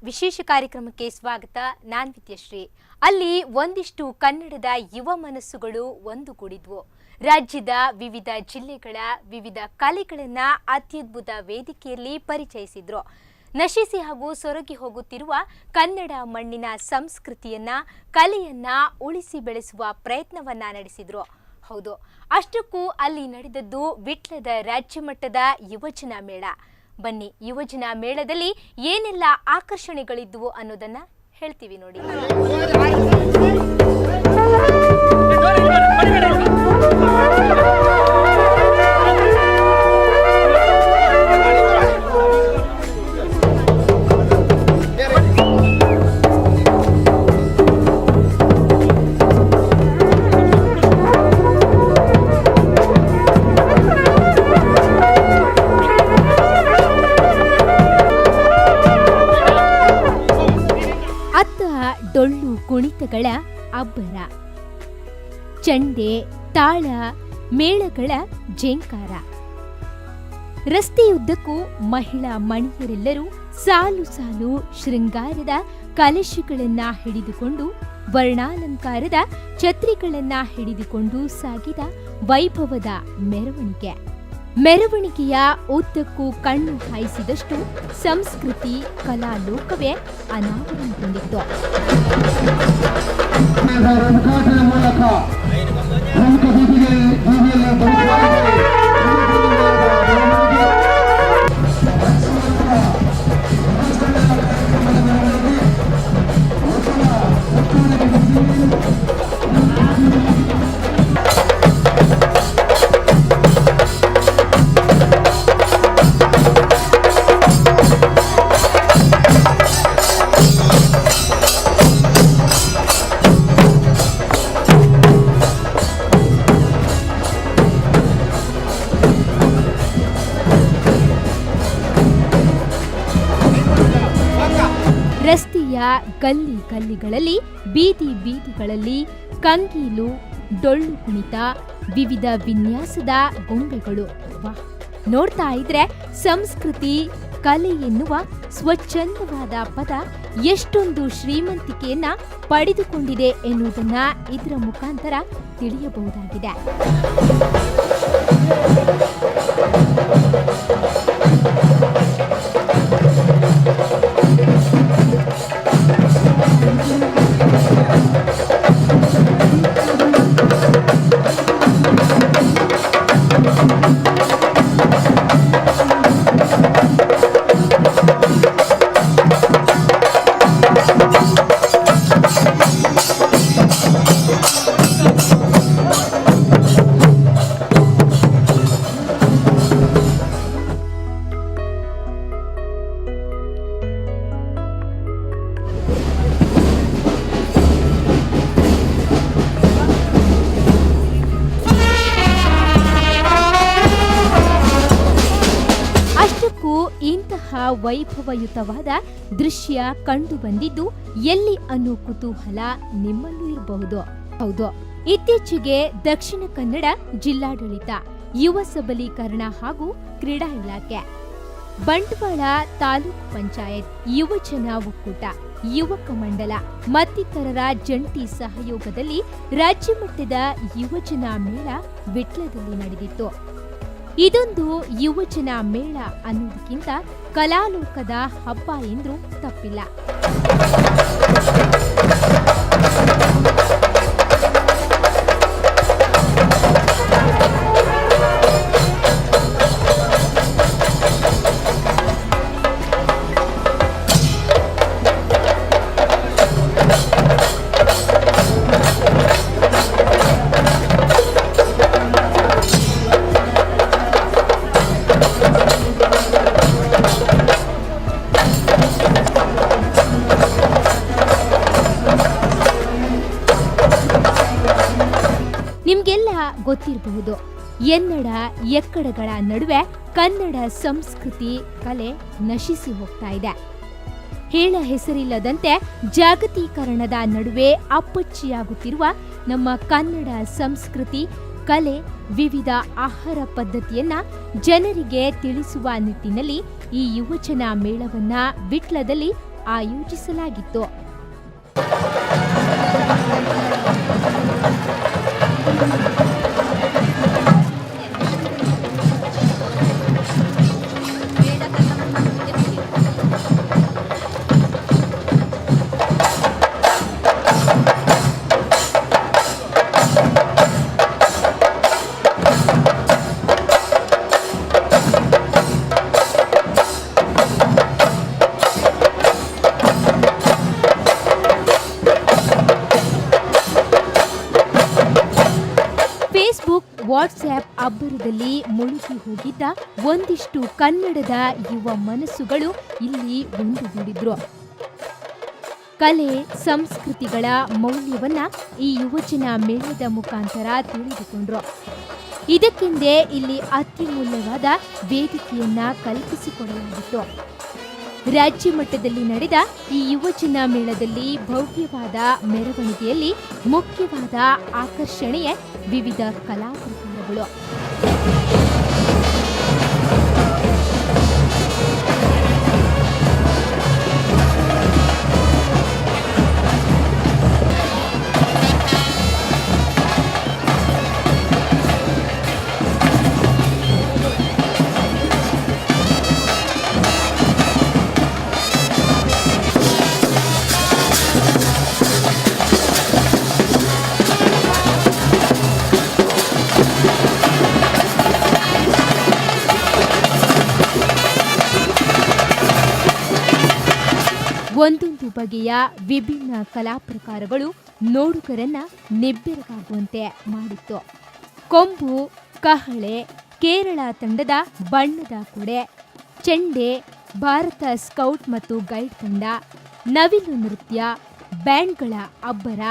ವಿಶೇಷ ಕಾರ್ಯಕ್ರಮಕ್ಕೆ ಸ್ವಾಗತ. ನಾನು ವಿದ್ಯಶ್ರೀ. ಅಲ್ಲಿ ಒಂದಿಷ್ಟು ಕನ್ನಡದ ಯುವ ಮನಸ್ಸುಗಳು ಒಂದುಗೂಡಿದ್ವು. ರಾಜ್ಯದ ವಿವಿಧ ಜಿಲ್ಲೆಗಳ ವಿವಿಧ ಕಲೆಗಳನ್ನ ಅತ್ಯದ್ಭುತ ವೇದಿಕೆಯಲ್ಲಿ ಪರಿಚಯಿಸಿದ್ರು. ನಶಿಸಿ ಹಾಗೂ ಸೊರಗಿ ಹೋಗುತ್ತಿರುವ ಕನ್ನಡ ಮಣ್ಣಿನ ಸಂಸ್ಕೃತಿಯನ್ನ, ಕಲೆಯನ್ನ ಉಳಿಸಿ ಬೆಳೆಸುವ ಪ್ರಯತ್ನವನ್ನ ನಡೆಸಿದ್ರು. ಹೌದು, ಅಷ್ಟಕ್ಕೂ ಅಲ್ಲಿ ನಡೆದದ್ದು ವಿಟ್ಲದ ರಾಜ್ಯ ಮಟ್ಟದ ಯುವಜನ ಮೇಳ. ಬನ್ನಿ, ಯುವಜನ ಮೇಳದಲ್ಲಿ ಏನೆಲ್ಲ ಆಕರ್ಷಣೆಗಳಿದ್ವು ಅನ್ನೋದನ್ನ ಹೇಳ್ತೀವಿ ನೋಡಿ. ಡೊಳ್ಳು ಕುಣಿತಗಳ ಅಬ್ಬರ, ಚಂಡೆ, ತಾಳ, ಮೇಳಗಳ ಝೇಂಕಾರ. ರಸ್ತೆಯುದ್ದಕ್ಕೂ ಮಹಿಳಾ ಮಣಿಯರೆಲ್ಲರೂ ಸಾಲು ಸಾಲು ಶೃಂಗಾರದ ಕಲಶಗಳನ್ನ ಹಿಡಿದುಕೊಂಡು, ವರ್ಣಾಲಂಕಾರದ ಛತ್ರಿಗಳನ್ನ ಹಿಡಿದುಕೊಂಡು ಸಾಗಿದ ವೈಭವದ ಮೆರವಣಿಗೆ. ಮೆರವಣಿಗೆಯ ಉದ್ದಕ್ಕೂ ಕಣ್ಣು ಹಾಯಿಸಿದಷ್ಟು ಸಂಸ್ಕೃತಿ, ಕಲಾಲೋಕವೇ ಅನಾವರಣಗೊಂಡಿತ್ತು. ರಸ್ತೆಯ ಗಲ್ಲಿ ಗಲ್ಲಿಗಳಲ್ಲಿ, ಬೀದಿ ಬೀದಿಗಳಲ್ಲಿ ಕಂಗೀಲು, ಡೊಳ್ಳು ಕುಣಿತ, ವಿವಿಧ ವಿನ್ಯಾಸದ ಗೊಂಬೆಗಳು. ವಾಹ್, ನೋಡ್ತಾ ಇದ್ರೆ ಸಂಸ್ಕೃತಿ, ಕಲೆ ಎನ್ನುವ ಸ್ವಚ್ಛಂದವಾದ ಪದ ಎಷ್ಟೊಂದು ಶ್ರೀಮಂತಿಕೆಯನ್ನ ಪಡೆದುಕೊಂಡಿದೆ ಎನ್ನುವುದನ್ನ ಇದರ ಮುಖಾಂತರ ತಿಳಿಯಬಹುದಾಗಿದೆ. ಇಂತಹ ವೈಭವಯುತವಾದ ದೃಶ್ಯ ಕಂಡು ಬಂದಿದ್ದು ಎಲ್ಲಿ ಅನ್ನೋ ಕುತೂಹಲ ನಿಮ್ಮಲ್ಲೂ ಇರಬಹುದು. ಹೌದು, ಇತ್ತೀಚೆಗೆ ದಕ್ಷಿಣ ಕನ್ನಡ ಜಿಲ್ಲಾಡಳಿತ, ಯುವ ಸಬಲೀಕರಣ ಹಾಗೂ ಕ್ರೀಡಾ ಇಲಾಖೆ, ಬಂಟ್ವಾಳ ತಾಲೂಕು ಪಂಚಾಯತ್, ಯುವಜನ ಒಕ್ಕೂಟ, ಯುವಕ ಮಂಡಲ ಮತ್ತಿತರರ ಜಂಟಿ ಸಹಯೋಗದಲ್ಲಿ ರಾಜ್ಯ ಮಟ್ಟದ ಯುವಜನ ಮೇಳ ವಿಟ್ಲದಲ್ಲಿ ನಡೆದಿತ್ತು. ಇದೊಂದು ಯುವಜನ ಮೇಳ ಅನ್ನೋದಕ್ಕಿಂತ ಕಲಾಲೋಕದ ಹಬ್ಬ ಎಂದ್ರೂ ತಪ್ಪಿಲ್ಲ. ನಿಮ್ಗೆಲ್ಲ ಗೊತ್ತಿರಬಹುದು, ಎನ್ನಡ ಎಕ್ಕಡಗಳ ನಡುವೆ ಕನ್ನಡ ಸಂಸ್ಕೃತಿ, ಕಲೆ ನಶಿಸಿ ಹೋಗ್ತಾ ಇದೆ. ಹೇಳ ಹೆಸರಿಲ್ಲದಂತೆ ಜಾಗತೀಕರಣದ ನಡುವೆ ಅಪ್ಪಚ್ಚಿಯಾಗುತ್ತಿರುವ ನಮ್ಮ ಕನ್ನಡ ಸಂಸ್ಕೃತಿ, ಕಲೆ, ವಿವಿಧ ಆಹಾರ ಪದ್ಧತಿಯನ್ನ ಜನರಿಗೆ ತಿಳಿಸುವ ನಿಟ್ಟಿನಲ್ಲಿ ಈ ಯುವಜನ ಮೇಳವನ್ನ ವಿಟ್ಲದಲ್ಲಿ ಆಯೋಜಿಸಲಾಗಿತ್ತು. ಫೇಸ್ಬುಕ್, ವಾಟ್ಸ್ಆ್ಯಪ್ ಅಬ್ಬರದಲ್ಲಿ ಮುಳುಗಿ ಹೋಗಿದ್ದ ಒಂದಿಷ್ಟು ಕನ್ನಡದ ಯುವ ಮನಸ್ಸುಗಳು ಇಲ್ಲಿ ಒಂದುಗೂಡಿದ್ರು. ಕಲೆ, ಸಂಸ್ಕೃತಿಗಳ ಮೌಲ್ಯವನ್ನ ಈ ಯುವಜನ ಮೇಳದ ಮುಖಾಂತರ ತಿಳಿದುಕೊಂಡ್ರು. ಇದಕ್ಕೆಂದೇ ಇಲ್ಲಿ ಅತ್ಯಮೂಲ್ಯವಾದ ವೇದಿಕೆಯನ್ನ ಕಲ್ಪಿಸಿಕೊಡಲಾಗಿತ್ತು. ರಾಜ್ಯ ಮಟ್ಟದಲ್ಲಿ ನಡೆದ ಈ ಯುವಜನ ಮೇಳದಲ್ಲಿ ಭವ್ಯವಾದ ಮೆರವಣಿಗೆಯಲ್ಲಿ ಮುಖ್ಯವಾದ ಆಕರ್ಷಣೆಯೇ ವಿವಿಧ ಕಲಾ ಪ್ರಕಾರಗಳು. ಒಂದೊಂದು ಬಗೆಯ ವಿಭಿನ್ನ ಕಲಾ ಪ್ರಕಾರಗಳು ನೋಡುಗರನ್ನ ನಿಬ್ಬೆರಗಾಗುವಂತೆ ಮಾಡಿತ್ತು. ಕೊಂಬು, ಕಹಳೆ, ಕೇರಳ ತಂಡದ ಬಣ್ಣದ ಕೊಡೆ, ಚೆಂಡೆ, ಭಾರತ ಸ್ಕೌಟ್ ಮತ್ತು ಗೈಡ್ ತಂಡ, ನವಿಲು ನೃತ್ಯ, ಬ್ಯಾಂಡ್ಗಳ ಅಬ್ಬರ,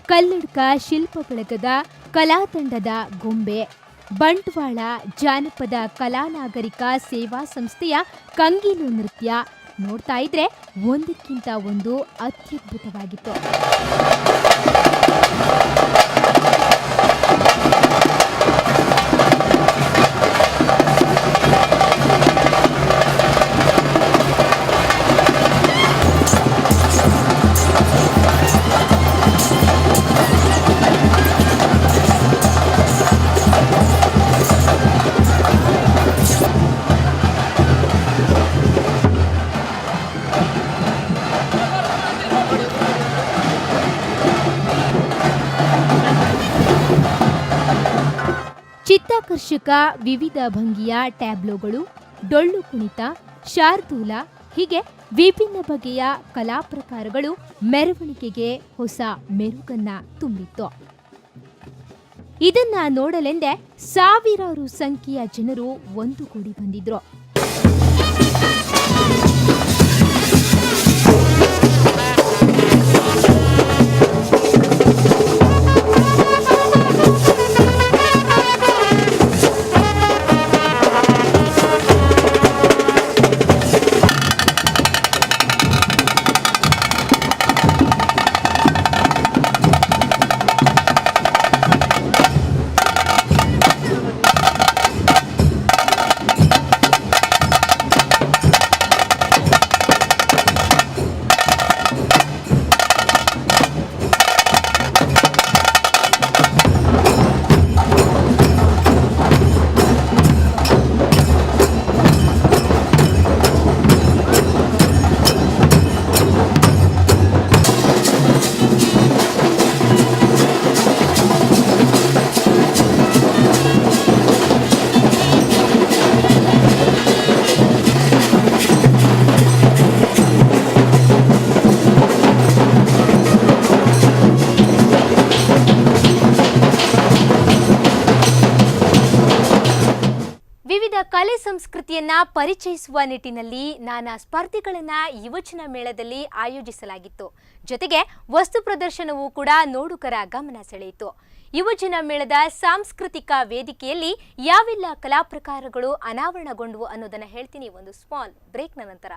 ಕಲ್ಲಡ್ಕ ಶಿಲ್ಪ ಬಳಗದ ಕಲಾ ತಂಡದ ಗೊಂಬೆ, ಬಂಟ್ವಾಳ ಜಾನಪದ ಕಲಾನಾಗರಿಕ ಸೇವಾ ಸಂಸ್ಥೆಯ ಕಂಗೀಲು ನೃತ್ಯ ನೋಡ್ತಾ ಇದ್ರೆ ಒಂದಕ್ಕಿಂತ ಒಂದು ಅತ್ಯದ್ಭುತವಾಗಿತ್ತು. ಚಿತ್ತಾಕರ್ಷಕ ವಿವಿಧ ಭಂಗಿಯ ಟ್ಯಾಬ್ಲೋಗಳು, ಡೊಳ್ಳು ಕುಣಿತ, ಶಾರ್ದೂಲ ಹೀಗೆ ವಿಭಿನ್ನ ಬಗೆಯ ಕಲಾ ಪ್ರಕಾರಗಳು ಮೆರವಣಿಗೆಗೆ ಹೊಸ ಮೆರುಗನ್ನ ತುಂಬಿತ್ತು. ಇದನ್ನ ನೋಡಲೆಂದೇ ಸಾವಿರಾರು ಸಂಖ್ಯೆಯ ಜನರು ಒಂದುಗೂಡಿ ಬಂದಿದ್ರು. ಕಲೆ ಸಂಸ್ಕೃತಿಯನ್ನ ಪರಿಚಯಿಸುವ ನಿಟ್ಟಿನಲ್ಲಿ ನಾನಾ ಸ್ಪರ್ಧೆಗಳನ್ನ ಯುವಜನ ಮೇಳದಲ್ಲಿ ಆಯೋಜಿಸಲಾಗಿತ್ತು. ಜೊತೆಗೆ ವಸ್ತು ಪ್ರದರ್ಶನವೂ ಕೂಡ ನೋಡುಗರ ಗಮನ ಸೆಳೆಯಿತು. ಯುವಜನ ಮೇಳದ ಸಾಂಸ್ಕೃತಿಕ ವೇದಿಕೆಯಲ್ಲಿ ಯಾವೆಲ್ಲ ಕಲಾ ಪ್ರಕಾರಗಳು ಅನಾವರಣಗೊಂಡವು ಅನ್ನೋದನ್ನ ಹೇಳ್ತೀನಿ ಒಂದು ಸ್ಮಾಲ್ ಬ್ರೇಕ್ನ ನಂತರ.